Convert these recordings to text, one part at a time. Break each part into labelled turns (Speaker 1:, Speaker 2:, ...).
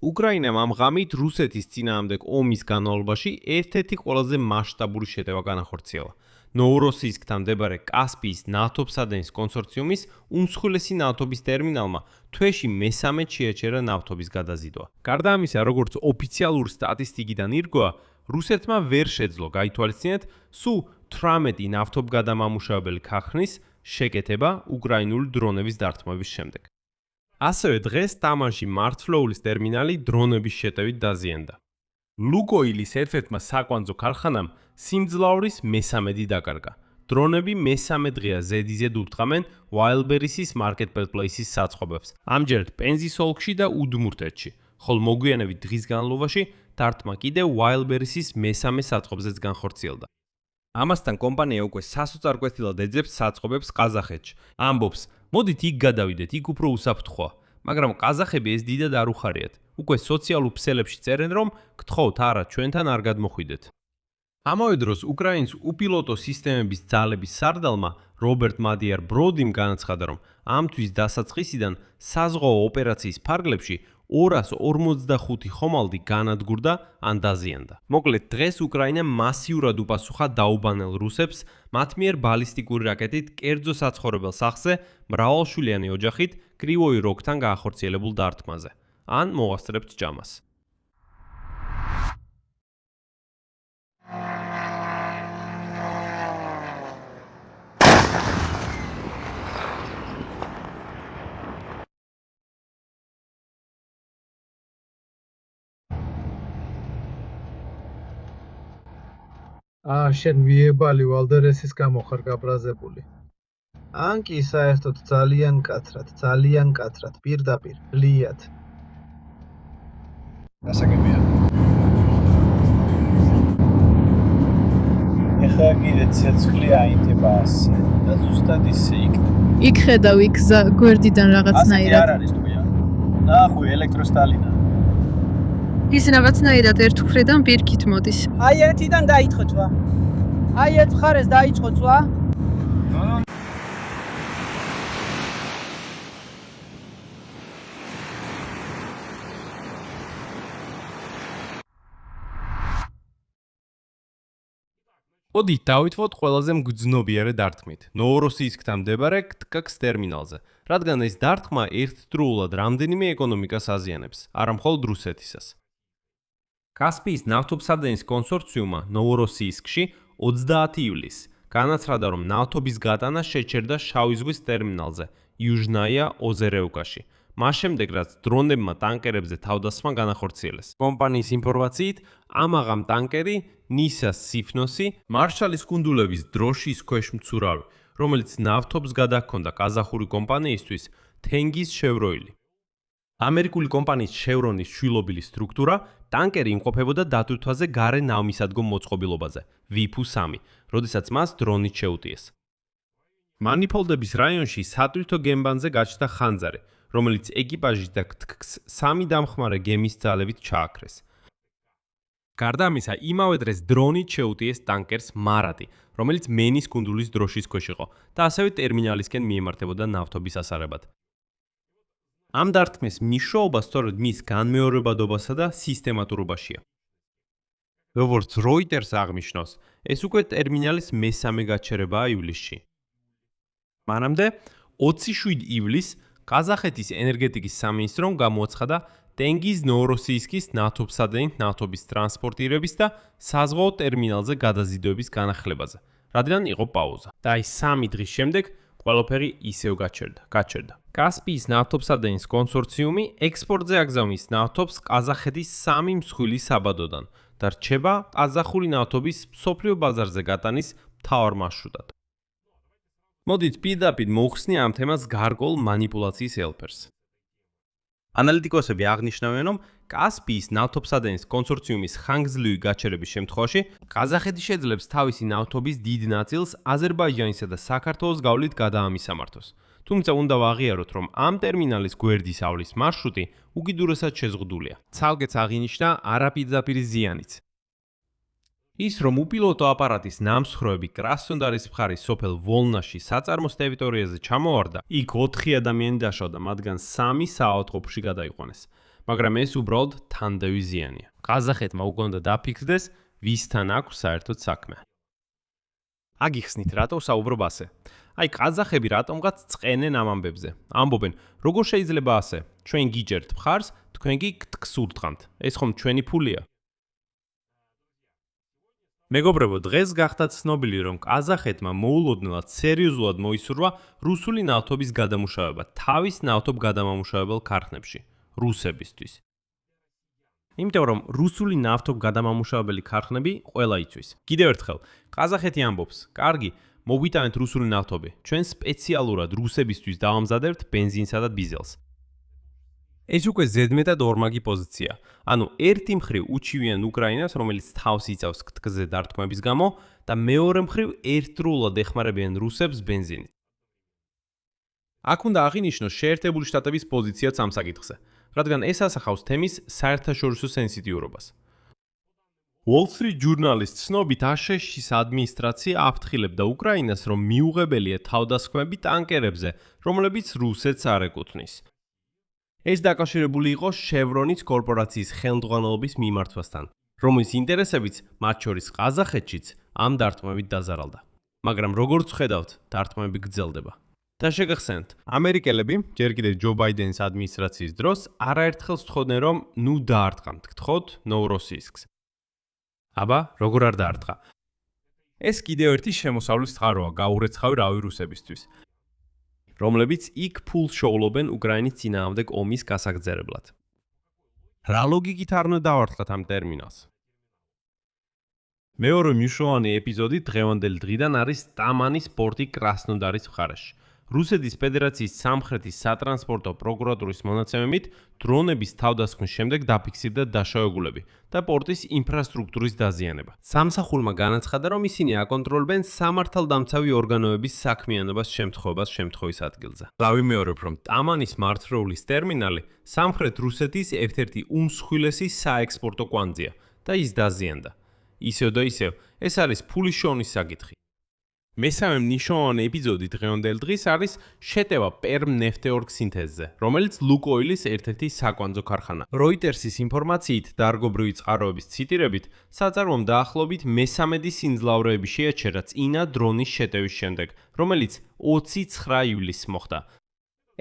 Speaker 1: უკრაინამ ამ ღამით რუსეთის წინააღმდეგ ომის განმავლობაში ერთ-ერთი ყველაზე მასშტაბური შეტევა განახორციელა. ნოვოროსიისკთან მდებარე კასპიის ნავთობსადენის კონსორციუმის უმსხვილესი ნავთობის ტერმინალმა თვეში მესამედ შეაჩერა ნავთობის გადაზიდვა. გარდა ამისა, როგორც ოფიციალური სტატისტიკიდან ირგვა, რუსეთმა ვერ შეძლო გაითვალისწინეთ სულ 18 ნავთობგადამამუშავებელი ქარხნის შეკეთება უკრაინული დრონების დართმების შემდეგ. ასევე დღეს თამაში მართლოულის ტერმინალი დრონების შეტევით დაზიანდა. ლუკოილის ერთ-ერთმა საკვანძო ქარხანამ სიმძლავრის მესამედი დაკარგა. დრონები მესამე დღეა ზედიზედ უთხრამენ Wildberries-ის marketplace-ის საწყობებს. ამჯერად პენზის ოლქში და უდმურტეთში, ხოლო მოგვიანებით დღის განმავლობაში დართმა კიდევ Wildberries-ის მესამე საწყობზეც განხორციელდა. ამასთან კომპანია უკვე სასოწარკვეთილად ეძებს საწყობებს ყაზახეთში. ამბობს, მოდით იქ გადავიდეთ, იქ უფრო უსაფრთხოა, მაგრამ ყაზახები ეს დიდად არ უხარიათ. უკვე სოციალურ ქსელებში წერენ, რომ გთხოვთ არა, ჩვენთან არ გადმოხვიდეთ. ამავე დროს უკრაინის უპილოტო სისტემების ძალების სარდალმა რობერტ მადიარ ბროდიმ განაცხადა, რომ ამ თვის დასაწყისიდან საზღვაო ოპერაციის ფარგლებში 245 ხომალდი განადგურდა ან დაზიანდა. მოკლედ, დღეს უკრაინა მასიურად უპასუხა დაუბანელ რუსებს მათ მიერ ბალისტიკური რაკეტით კერძო საცხოვრებელ სახლზე მრავალშვილიანი ოჯახით კრივოი როგთან გაახორციელებულ დართმაზე. ან მოასწრებთ ჯამას.
Speaker 2: შენ მიებალი ვალდერესის გამო ხარ გაბრაზებული. ან კი საერთოდ ძალიან კაცრად, პირდაპირ, ლიად.
Speaker 3: დასაგებია. ეხლა კიდე ცეცხლი აინდება ასე და ზუსტად ისე იქნება.
Speaker 4: იქ ხედავ, იქ გვერდიდან რაღაცნაირად.
Speaker 3: არ არის თქო. ნახე ელექტროსტალინა.
Speaker 4: ის რაღაცნაირად ერთ მხრიდან პირქით მოდის.
Speaker 5: აი ერთიდან დაიწყო წვა. აი ერთ მხარეს დაიწყო წვა.
Speaker 1: მოდით დავითვოთ ყველაზე მგრძნობიარე დარტყმით. ნოვოროსიისკთან მდებარე KTKX ტერმინალზე, რადგან ეს დარტყმა ერთდროულად რამდენიმე ეკონომიკას აზიანებს, არა მხოლოდ რუსეთისას. კასპიის ნავთობსადენის კონსორციუმმა ნოვოროსიისკში 30 ივლისს განაცხადა, რომ ნავთობის გატანა შეჩერდა შავი ზღვის ტერმინალზე, იუჟნაია ოზერევკაში. მას შემდეგ, რაც დრონებმა ტანკერებზე თავდასხმა განახორციელეს. კომპანიის ინფორმაციით, ამაღამ ტანკერი ნისას სიფნოსი მარშალის კუნძულების დროშის ქვეშ მცურავი, რომელიც ნავთობს გადაჰქონდა ყაზახური კომპანიისთვის თენგიზ შევროილი. ამერიკული კომპანიის შევრონის შვილობილი სტრუქტურა ტანკერი იმყოფებოდა დატვირთვაზე გარე ნავმისადგომ მოწყობილობაზე, VIPU-3, როდესაც მას დრონით შეუტიეს. მანიფოლდების რაიონში სატვირთო გემბანზე გაჩნდა ხანძარი, რომელიც ეკიპაჟის და KTKX 3 დამხმარე გემის ძალებით ჩააქრეს. გარდა ამისა, იმავე დღეს დრონით შეუტიეს ტანკერს მარატი, რომელიც მენის კუნძულის დროშის ქვეშ იყო და ასევე ტერმინალისკენ მიემართებოდა ნავთობის ასარებად. ამ დარტყმის მნიშვნელობა სწორედ მის განმეორებადობასა და სისტემატურობაშია. როგორც Reuters აღნიშნავს, ეს უკვე ტერმინალის მესამე გაჩერებაა ივლისში. მანამდე 27 ივლისს ყაზახეთის ენერგეტიკის სამინისტრომ გამოაცხადა ტენგიზ ნოვოროსიისკის ნავთობსადენით ნავთობის ტრანსპორტირების და საზღვაო ტერმინალზე გადაზიდვების განახლებაზე, რადგან იყო პაუზა. და აი 3 დღის შემდეგ ყველაფერი ისევ გაჩერდა. კასპიის ნავთობსადენის კონსორციუმი ექსპორტზე აგზავნის ნავთობს ყაზახეთის 3 მსხვილი საბადოდან და რჩება ყაზახური ნავთობის მსოფლიო ბაზარზე გატანის მთავარ მარშრუტად. მოდით პირდაპირ მოუხსნია ამ თემას გარკვეულ მანიპულაციის ელფერს. ანალიტიკოსები აღნიშნავენ, რომ კასპიის ნავთობსადენის კონსორციუმის ხანგრძლივი გაჩერების შემთხვევაში ყაზახეთი შეძლებს თავისი ნავთობის დიდ ნაწილს აზერბაიჯანისა და საქართველოს გავლით გადაამისამართოს. თუმცა უნდა ვაღიაროთ, რომ ამ ტერმინალის გვერდის ავლის მარშრუტი უკიდურესად შეზღუდულია. ცალკეც აღინიშნა არაპირდაპირი ზიანიც. ის რომ უპილოტო აპარატის ნამსხვრევები კრასნოდარის მხარის სოფელ ვოლნაში საწარმოს ტერიტორიაზე ჩამოვარდა, იქ 4 ადამიანი დაშავდა, მათგან 3 საავადმყოფოში გადაიყვანეს. მაგრამ ეს უბრალოდ თანდავის ზიანია. ყაზახეთმა უკვე უნდა დაფიქრდეს, ვისთან აქვს საერთოდ საქმე. აგიხსნით, რატო საუბრობ ასე? აი, ყაზახები რატომღაც წყენენ ამ ამბებზე. ამბობენ, როგორ შეიძლება ასე? ჩვენ გიჯერთ მხარს, თქვენ კი გთქვს ურტყამთ. ეს ხომ ჩვენი ფულია? მეგობრებო, დღეს გახდა ცნობილი, რომ ყაზახეთმა მოულოდნელად სერიოზულად მოისურვა რუსული ნავთობის გადამუშავება თავის ნავთობ გადამამუშავებელ ქარხნებში, რუსებისთვის. იმიტომ რომ რუსული ნავთობ გადამამუშავებელი ქარხნები ყველა იცვის. კიდევ ერთხელ, ყაზახეთი ამბობს, კარგი, მოგვიტანეთ რუსული ნავთობი. ჩვენ სპეციალურად რუსებისთვის დავამზადებთ ბენზინსა და დიზელს. ეს უკვე ზედმეტად ორმაგი პოზიცია. ანუ ერთი მხრივ უჩივიან უკრაინას, რომელიც თავს იცავს ქთგზე დარტყმების გამო და მეორე მხრივ ერთდროულად ეხმარებიან რუსებს ბენზინით. აქ უნდა აღინიშნოს შეერთებული შტატების პოზიციაც ამ საკითხზე, რადგან ეს ასახავს თემის საერთაშორისო სენსიტიურობას. Wall Street Journal-ის ცნობით აშშ-ის ადმინისტრაცია აფრთხილებდა უკრაინას, რომ მიუღებელია თავდასხმები ტანკერებზე, რომლებიც რუსეთს არ ეკუთვნის. ეს დაკავშირებული იყო Chevron-ის კორპორაციის ხელმძღვანელობის მიმართვასთან, რომლის ინტერესებიც მათ შორის ყაზახეთშიც ამ დარტყმებით დაზარალდა. მაგრამ როგორც ხედავთ, დარტყმები გრძელდება. და შეგახსენებთ, ამერიკელები ჯერ კიდევ ჯო ბაიდენის ადმინისტრაციის დროს არაერთხელ სთხოვდნენ, რომ ნუ დაარტყამთ, გთხოვთ ნოვროსიისკს. აბა, როგორ არ დაარტყა? ეს კიდევ ერთი შემოსავლის წყაროა გაურეცხავი რავი რუსებისთვის, რომლებიც იქ ფულს შოულობენ უკრაინის წინააღმდეგ ომის გასაგრძელებლად. რა ლოგიკით არ უნდა დავარტყათ ამ ტერმინალს? მეორე მნიშვნელოვანი ეპიზოდი დღევანდელი დღიდან არის ტამანის პორტი კრასნოდარის მხარეში. რუსეთის ფედერაციის სამხრეთის სატრანსპორტო პროკურატურის მონაცემებით, დრონების თავდასხმის შემდეგ დაფიქსირდა დაშავებულები და პორტის ინფრასტრუქტურის დაზიანება. სამსახურმა განაცხადა, რომ ისინი აკონტროლებენ სამართალდამცავი ორგანოების საქმიანობას შემთხვევის ადგილზე. დავიმეორებ, რომ ტამანის მართლეულის ტერმინალი სამხრეთ რუსეთის ერთ-ერთი უმსხვილესი საექსპორტო კვანძია და ის დაზიანდა. ისევ და ისევ, ეს არის ფულის შოვნის საკითხი. მესამე მნიშვნელოვანი ეპიზოდი დღევანდელ დღის არის შეტევა პერმ ნეფტეორგ სინთეზზე, რომელიც ლუკოილის ერთ-ერთი საკვანძო ქარხანა. როიტერსის ინფორმაციით და არგობრივი წყაროების ციტირებით, საწარმომ დაახლოებით მე-13 სიმძლავრეები შეაჩერა წინა დრონის შეტევის შემდეგ, რომელიც 29 ივლისს მოხდა.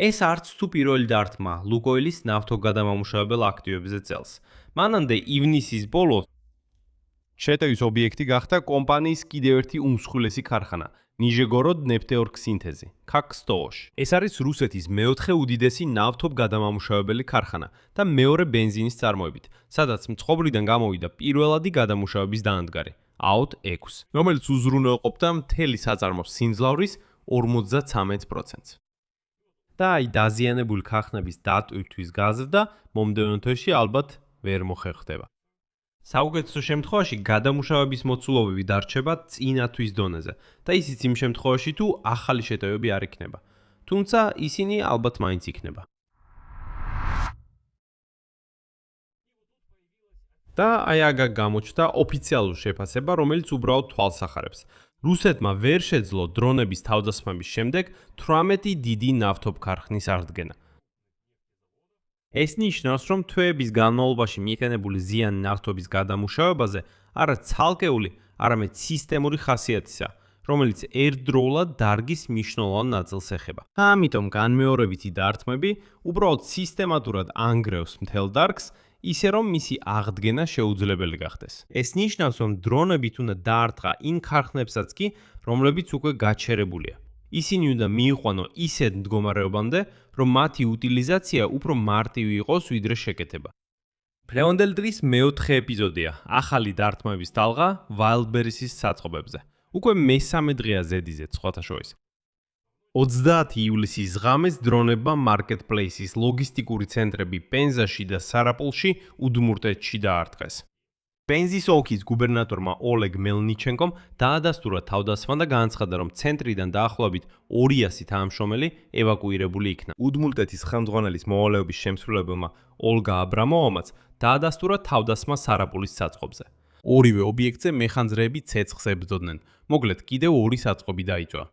Speaker 1: ეს არც თუ პირველი დარტყმა ლუკოილის ნავთობგადამამუშავებელ აქტივებზე წელს. მანამდე ივნისის ბოლოს შეტევის ობიექტი გახდა კომპანიის კიდევ ერთი უმსხვილესი ქარხანა, ნიჟეგოროდ ნეფტეორგ სინთეზი, ქაკსტოოში. ეს არის რუსეთის მეოთხე უდიდესი ნავთობგადამამუშავებელი ქარხანა და მეორე ბენზინის წარმოებით, სადაც მწყობრიდან გამოვიდა პირველადი გადამუშავების დაანდგარი, AOT-6, რომელიც უზრუნველყოფდა მთელი საწარმოს სიმძლავრის 53%. და აი დაზიანებული ქარხნების დატვირთვის გაზრდა მომდევნო თვეში ალბათ ვერ მოხერხდება. საუკეთესო შემთხვევაში გადამუშავების მოცულობები დარჩება წინა თვის დონეზე და ისიც იმ შემთხვევაში თუ ახალი შეტევები არ იქნება. თუმცა ისინი ალბათ მაინც იქნება. და აი აგ გამოჩნდა ოფიციალური შეფასება, რომელიც უბრალოდ თვალს ახარებს. რუსეთმა ვერ შეძლო დრონების თავდასხმების შემდეგ 18 დიდი ნავთობ ქარხნის აღდგენა. ეს ნიშნავს, რომ თვეების განმავლობაში მიყენებული ზიანი ნავთობის გადამუშავებაზე არა ცალკეული, არამედ სისტემური ხასიათისაა, რომელიც ერთდროულად დარგის მნიშვნელოვან ნაწილს ეხება. ამიტომ განმეორებითი დარტყმები უბრალოდ სისტემატურად ანგრევს მთელ დარგს, ისე რომ მისი აღდგენა შეუძლებელი გახდეს. ეს ნიშნავს, რომ დრონებით უნდა დაარტყა იმ ქარხნებსაც კი, რომლებიც უკვე გაჩერებულია. ისინი უნდა მიიყვანო ისეთ მდგომარეობამდე, რომ მათი უტილიზაცია უფრო მარტივი იყოს, ვიდრე შეკეთება. დღევანდელ დღის მეოთხე ეპიზოდია, ახალი დარტყმების ტალღა Wildberries-ის საწყობებზე. უკვე მესამე დღეა ზედიზეთ სხვათა შორის. 30 ივლისის ღამეს დრონებმა Marketplace-ის ლოგისტიკური ცენტრები პენზაში და სარაპულში უდმურტეთში დაარტყეს. პენზის ოლქის გუბერნატორმა ოლეგ მელნიჩენკომ დაადასტურა თავდასხმა და განაცხადა, რომ ცენტრიდან დაახლოებით 200 თანამშრომელი ევაკუირებული იქნა. უდმურტეთის ხელმძღვანელის მოვალეობის შემსრულებელმა ოლგა აბრამოვამაც დაადასტურა თავდასხმა სარაპულის საწყობზე. ორივე ობიექტზე მეხანძრეები ცეცხლს ებრძოდნენ, მოკლედ კიდევ 2 საწყობი დაიწვა.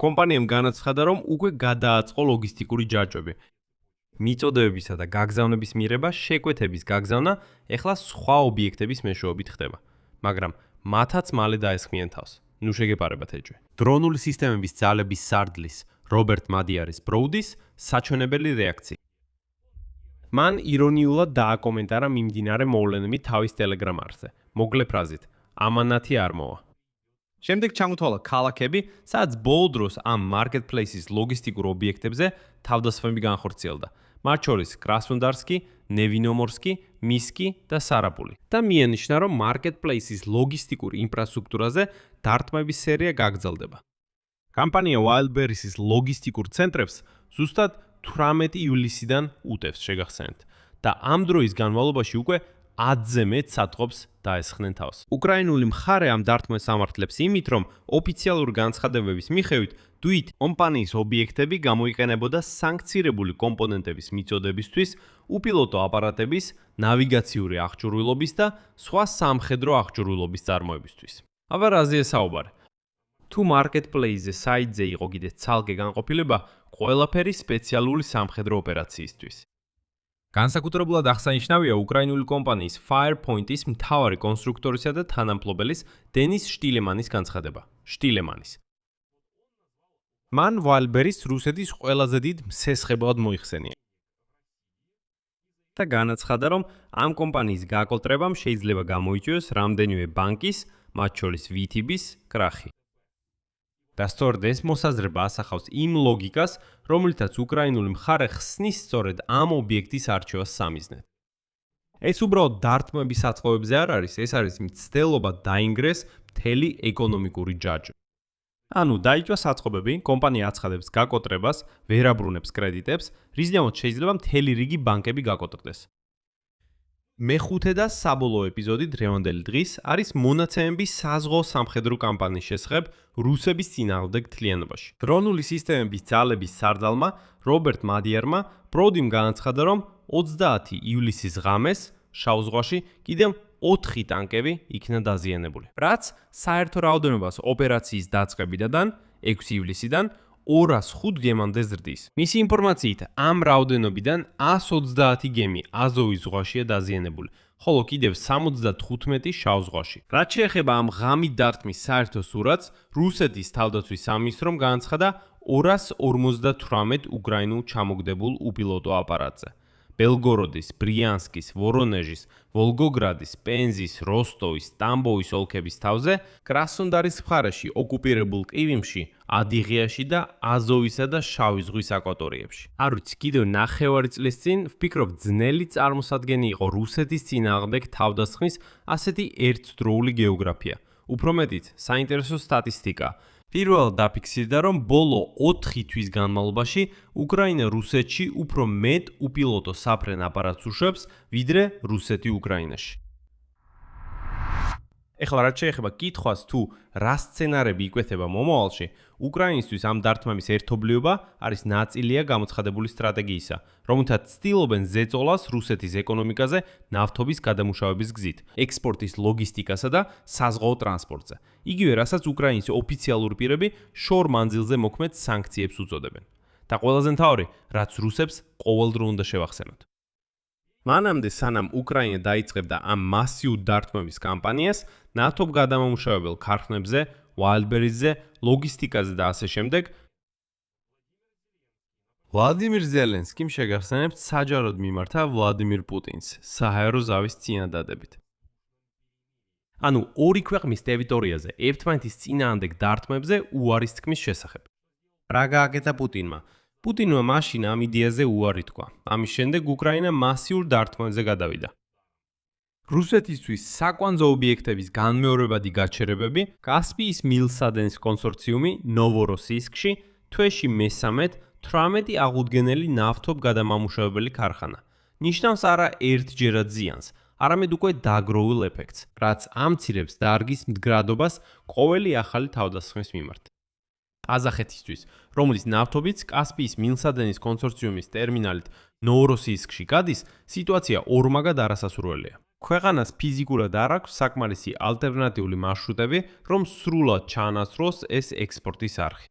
Speaker 1: კომპანიამ განაცხადა, რომ უკვე გადააწყო ლოგისტიკური ჯაჭვები. მიწოდებებისა და გაგზავნების მიღება, შეკვეთების გაგზავნა ეხლა სხვა ობიექტების მეშვეობით ხდება, მაგრამ მათაც მალე დაესხმიან თავს. ნუ შეგეპარებათ ეჯვე. დრონული სისტემების ძალების სარდლის რობერტ მადიარის ბროუდის საჩვენებელი რეაქცია. მან ირონიულად დააკომენტარა მიმდინარე მოვლენები თავის ტელეგრამ არხზე. მოგლე ფრაზით: ამანათი არ მოვა. შემდეგ ჩამოთვალა ქალაქები, სადაც ბოლო დროს ამ marketplace-ის ლოგისტიკურ ობიექტებზე თავდასხმები განხორციელდა. მათ შორის კრასნოდარსკი, ნევინომორსკი, მისკი და სარაპული. და მიანიშნა, რომ marketplace-ის ლოგისტიკურ ინფრასტრუქტურაზე დარტყმების სერია გაგრძელდება. კომპანია Wildberries-ის ლოგისტიკურ ცენტრებს ზუსტად 18 ივლისიდან უტევს შეგახსენეთ და ამ დროის განმავლობაში უკვე 10-ზე მეტ სათხოვს დაესხნენ თავს. უკრაინული მხარე ამ დარტყმას ამართლებს იმით, რომ ოფიციალური განცხადებების მიხედვით დუით კომპანიის ობიექტები გამოიყენებოდა სანქცირებული კომპონენტების მიწოდებისთვის, უპილოტო აპარატების, ნავიგაციური აღჭურვილობის და სხვა სამხედრო აღჭურვილობის წარმოებისთვის. აბა რაზეა საუბარი? თუ marketplace-ზე საიტზე იყო კიდე ცალკე განყოფილება, ყველაფერი სპეციალური სამხედრო ოპერაციისთვის. განსაკუთრებულად აღსანიშნავია უკრაინული კომპანიის Firepoint-ის მთავარი კონსტრუქტორისა და თანამფლობელის დენის შტილემანის განცხადება. შტილემანის. მან Wildberries რუსეთის ყველაზე დიდ მსესხებლად მოიხსენია. და განაცხადა, რომ ამ კომპანიის გაკოტრებამ შეიძლება გამოიწვიოს რამდენიმე ბანკის, მათ შორის VTB-ის კრახი. და სწორედ ეს მოსაზრება ასახავს იმ ლოგიკას, რომელთაც უკრაინული მხარე ხსნის სწორედ ამ ობიექტის არჩევას სამიზნედ. ეს უბრალოდ დარტყმების საწყობებზე არ არის, ეს არის მცდელობა დაინგრეს მთელი ეკონომიკური ჯაჭვი. ანუ დაიჭვა საწყობები, კომპანია აცხადებს გაკოტრებას, ვერ აბრუნებს კრედიტებს, რის გამოც შეიძლება მთელი რიგი ბანკები გაკოტრდეს. მეხუთე და საბოლოო ეპიზოდი დღევანდელი დღის არის მონაცემები საზღვაო სამხედრო კამპანიის შესახებ რუსების წინააღმდეგ თლიანობაში. დრონული სისტემების ძალების სარდალმა რობერტ მადიარმა ბროუდიმ განაცხადა, რომ 30 ივლისის ღამეს შავ ზღვაში კიდევ 4 ტანკები იქნა დაზიანებული. რაც საერთო რაოდენობას ოპერაციის დაწყებიდან 6 ივლისიდან 205 გემამდე ზრდის. მისი ინფორმაციით, ამ რაოდენობიდან 130 გემი აზოვის ზღვაშია დაზიანებული, ხოლო კიდევ 75 შავ ზღვაში. რაც შეეხება ამ ღამით დარტყმის საერთო სურათს, რუსეთის თავდაცვის სამინისტრომ განაცხადა 258 უკრაინულ ჩამოგდებულ უპილოტო აპარატზე. ბელგოროდის, ბრიანსკის, ვორონეჟის, ვოლგოგრადის, პენზის, როსტოვის, ტამბოვის ოლქების თავზე, კრასნოდარის მხარეში, ოკუპირებულ ყივიმში, ადიღიაში და აზოვისა და შავი ზღვის აკვატორიებში. არ ვიცი, კიდევ ნახევარი წლის წინ ვფიქრობ ძნელი წარმოსადგენი იყო რუსეთის წინააღმდეგ თავდასხმის ასეთი ერთდროული გეოგრაფია. უფრო მეტიც, საინტერესო სტატისტიკა. პირველად დაფიქსირდა, რომ ბოლო 4 თვის განმავლობაში უკრაინა რუსეთში უფრო მეტ უპილოტო საფრენ აპარატს უშვებს, ვიდრე რუსეთი უკრაინაში. ეხლა რაც შეეხება კითხვას, თუ რა სცენარები იკვეთება მომავალში, უკრაინისთვის ამ დარტყმების ერთობლიობა არის ნაწილია გამოცხადებული სტრატეგიისა, რომელთაც ცდილობენ ზეწოლას რუსეთის ეკონომიკაზე ნავთობის გადამუშავების გზით, ექსპორტის ლოგისტიკასა და საზღვაო ტრანსპორტზე. იგივე რასაც უკრაინის ოფიციალური პირები შორ მანძილზე მოქმედ სანქციებს უწოდებენ. და ყველაზე მთავარი, რაც რუსებს ყოველდღე უნდა შევახსენოთ. მანამდე სანამ უკრაინა დაიწყებდა ამ მასიურ დარტყმების კამპანიას, ნავთობ გადამამუშავებელ ქარხნებზე, Wildberries-ზე, ლოგისტიკაზე და ასე შემდეგ, ვლადიმირ ზელენსკიმ შეგახსენებთ საჯაროდ მიმართა ვლადიმირ პუტინს საჰაერო ზავის წინადადებით. ანუ ორი ქვეყნის ტერიტორიაზე ერთმანეთის წინააღმდეგ დარტყმებზე უარის თქმის შესახებ. რა გააკეთა პუტინმა? პუტინმა მაშინ ამ იდეაზე უარი თქვა. ამის შემდეგ უკრაინა მასიურ დარტყმებზე გადავიდა. რუსეთისთვის საკვანძო ობიექტების განმეორებადი გაჩერებები კასპიის მილსადენის კონსორციუმი ნოვოროსისკში თვეში მესამედ 18 აღუდგენელი ნავთობ გადამამუშავებელი ქარხანა. ნიშნავს არა ერთჯერად ზიანს, არამედ უკვე დაგროვილ ეფექტს, რაც ამცირებს დარგის მდგრადობას ყოველი ახალი თავდასხმის მიმართ. ყაზახეთისთვის, რომლის ნავთობიც კასპიის მილსადენის კონსორციუმის ტერმინალით ნოვოროსისკში გადის, სიტუაცია ორმაგად არასასურველია. ქვეყანას ფიზიკურად არ აქვს საკმარისი ალტერნატიული მარშრუტები, რომ სრულად ჩაანაცვლოს ეს ექსპორტის არხი.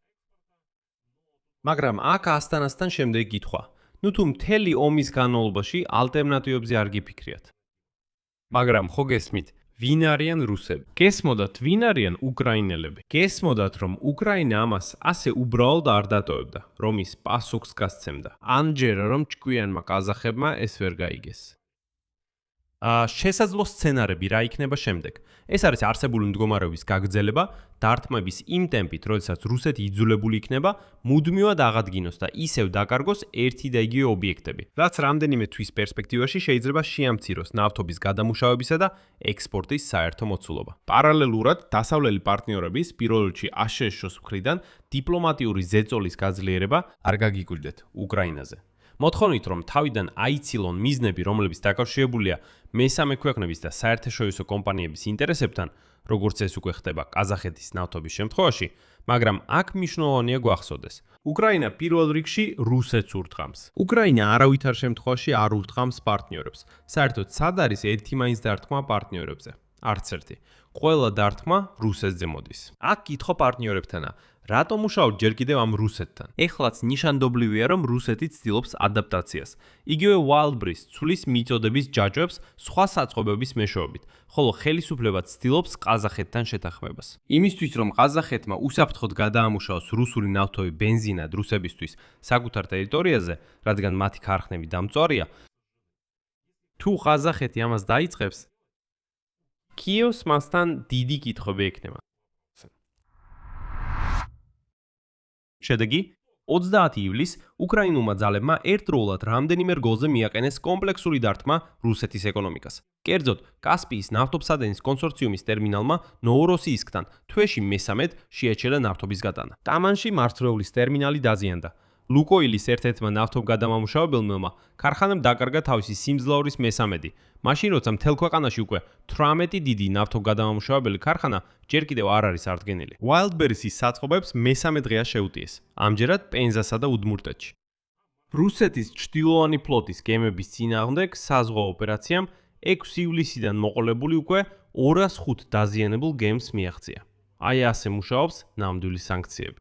Speaker 1: მაგრამ აქ ასტანასთან შემდეგი კითხვა. ნუ თუ მთელი ომის განმავლობაში ალტერნატივებზე არ გიფიქრიათ. მაგრამ ხო გესმით, ვინ არიან რუსები? გესმოდათ, ვინ არიან უკრაინელები? გესმოდათ, რომ უკრაინა ამას ასე უბრალოდ არ დატოვებდა, რომ ის პასუხს გასცემდა. ანჯერა რომ ჭკვიანმა ყაზახებმა ეს ვერ გაიგეს. შესაძლო სცენარები რა იქნება შემდეგ? ეს არის არსებული მდგომარეობის გაგრძელება, დარტყმების იმ ტემპით, როდესაც რუსეთი იძულებული იქნება მუდმივად აღადგინოს და ისევ დაკარგოს ერთი და იგივე ობიექტები, რაც რამდენიმე თვის პერსპექტივაში შეიძლება შეამციროს ნავთობის გადამუშავებისა და ექსპორტის საერთო მოცულობა. პარალელურად, დასავლელი პარტნიორების, პირველ რიგში აშშ-ს მხრიდან დიპლომატიური ზეწოლის გაძლიერება არ გაგიკვირდეთ უკრაინაზე. მოთხოვნით, რომ თავიდან აიცილონ მიზნები, რომლებიც დაკავშირებულია მესამე ქვეყნების და საერთაშორისო კომპანიების ინტერესებთან, როგორც ეს უკვე ხდება ყაზახეთის ნავთობის შემთხვევაში, მაგრამ აქ მნიშვნელოვანია გვახსოვდეს. უკრაინა პირველ რიგში რუსეთს ურტყამს. უკრაინა არავითარ შემთხვევაში არ ურტყამს პარტნიორებს. საერთოდ სად არის ერთი მაინც დარტყმა პარტნიორებზე? არც ერთი. ყველა დარტყმა რუსეთზე მოდის. აქ კითხვა პარტნიორებთანა. რატომ მუშაობ ჯერ კიდევ ამ რუსეთთან? ეხლაც ნიშანდობლივია, რომ რუსეთი ცდილობს ადაპტაციას. იგივე Wildberries ცulis მიწოდების ჯაჭვებს სხვა საწყობების მეშვეობით, ხოლო ხელისუფლება ცდილობს ყაზახეთთან შეთანხმებას. იმისთვის, რომ ყაზახეთმა უსაფრთხოდ გადაამუშავოს რუსული ნავთობი ბენზინად რუსებისთვის საკუთარ ტერიტორიაზე, რადგან მათი ქარხნები დამწვარია, თუ ყაზახეთი ამას დაიწყებს, კიევს მასთან დიდი კითხვები ექნება. შედეგი 30 ივლისს უკრაინულმა ძალებმა ერთდროულად რამდენიმე რგოლზე მიაყენეს კომპლექსური დარტყმა რუსეთის ეკონომიკას. კერძოდ, კასპიის ნავთობსადენის კონსორციუმის ტერმინალმა ნოვოროსიისკთან თვეში მესამედ შეაჩერა ნავთობის გატანა. ტამანში მარცვლეულის ტერმინალი დაზიანდა. ლუკოილის ერთ-ერთმა ნავთობგადამამუშავებელმა ქარხანამ დაკარგა თავისი სიმძლავრის მესამედი. მაშინ როცა მთელ ქვეყანაში უკვე 18 დიდი ნავთობგადამამუშავებელი ქარხანა ჯერ კიდევ არ არის ადგენილი. Wildberries-ის საწყობებს მესამე დღეა შეუტიეს. ამჯერად პენზასა და უდმურტეთში. რუსეთის ჩრდილოვანი ფლოტის გემების წინააღმდეგ საზღვაო ოპერაციამ 6 ივლისიდან მოყოლებული უკვე 205 დაზიანებულ გემს მიაღწია. აი ასე მუშაობს ნამდვილი სანქციები.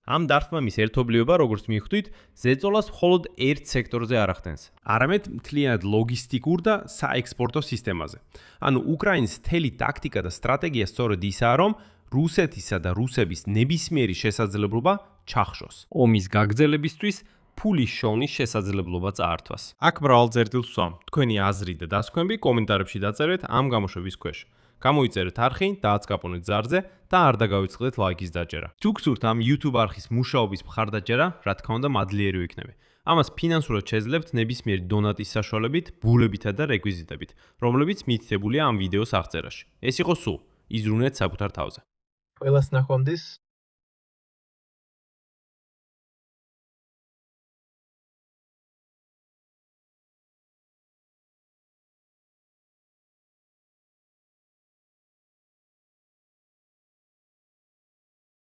Speaker 1: ამ დარტყმების ერთობლიობა, როგორც მიხვდით, ზეწოლას მხოლოდ ერთ სექტორზე არ ახდენს, არამედ მთლიანად ლოგისტიკურ და საექსპორტო სისტემაზე. ანუ უკრაინის მთელი ტაქტიკა და სტრატეგია სწორედ ისაა, რომ რუსეთისა და რუსების ნებისმიერი შესაძლებლობა ჩახშოს. ომის გაგრძელებისთვის ფულის შოვნის შესაძლებლობა წაართვას. აქ მრავალ წერტილს ვსვამ. თქვენი აზრი და დასკვნები კომენტარებში დაწერეთ ამ გამოშვების ქვეშ. გამოიწერეთ არხი, დააცკაპონეთ ზარზე და არ დაგავიწყდეთ ლაიქის დაჭერა. თუ გსურთ ამ YouTube არხის მუშაობის მხარდაჭერა, რა თქმა უნდა, მადლიერი ვიქნები. ამას ფინანსურად შეძლებთ ნებისმიერი დონატის საშუალებით, ბურებითა და რეკვიზიტებით, რომლებიც მითითებულია ამ ვიდეოს აღწერაში. ეს იყო სულ. იზრუნეთ საკუთარ თავზე.
Speaker 2: ყველას ნახვამდის.